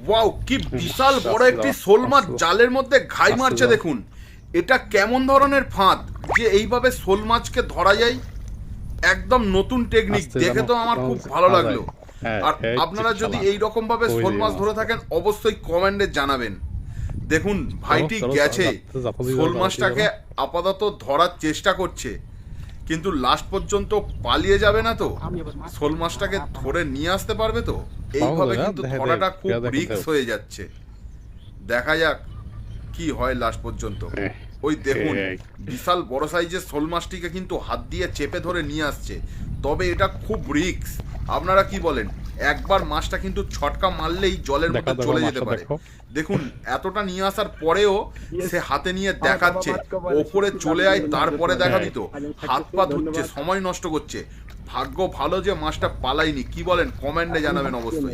Wow, কি বিশাল বড় একটি শোল মাছ জালের মধ্যে ঘাই মারছে। দেখুন এটা কেমন ধরনের ফাঁদ যে এইভাবে শোল মাছকে ধরা যায়। একদম নতুন টেকনিক, দেখে তো আমার খুব ভালো লাগলো। আর আপনারা যদি এই রকম ভাবে শোল মাছ ধরে থাকেন অবশ্যই কমেন্টে জানাবেন। দেখুন ভাইটি গেছে, শোল মাছটাকে আপাতত ধরার চেষ্টা করছে, কিন্তু লাস্ট পর্যন্ত পালিয়ে যাবে না তো? শোল মাছটাকে ধরে নিয়ে আসতে পারবে তো? এইভাবে কিন্তু ধরাটা খুব রিস্ক হয়ে যাচ্ছে। দেখা যাক কি হয় লাস্ট পর্যন্ত। ওই দেখুন বিশাল বড় সাইজের শোল মাছটিকে কিন্তু হাত দিয়ে চেপে ধরে নিয়ে আসছে, তবে এটা খুব রিস্ক। আপনারা কি বলেন? একবার মাছটা কিন্তু ছটকা মারলেই জলের মধ্যে চলে যেতে পারে। দেখুন এতটা নিয়ে আসার পরেও সে হাতে নিয়ে দেখাচ্ছে ওপরে চলে আয়, তারপরে দেখাবি তো। হাত পা ধুচ্ছে, সময় নষ্ট করছে। ভাগ্য ভালো যে মাছটা পালায়নি। কি বলেন? কমেন্টে জানাবেন অবশ্যই।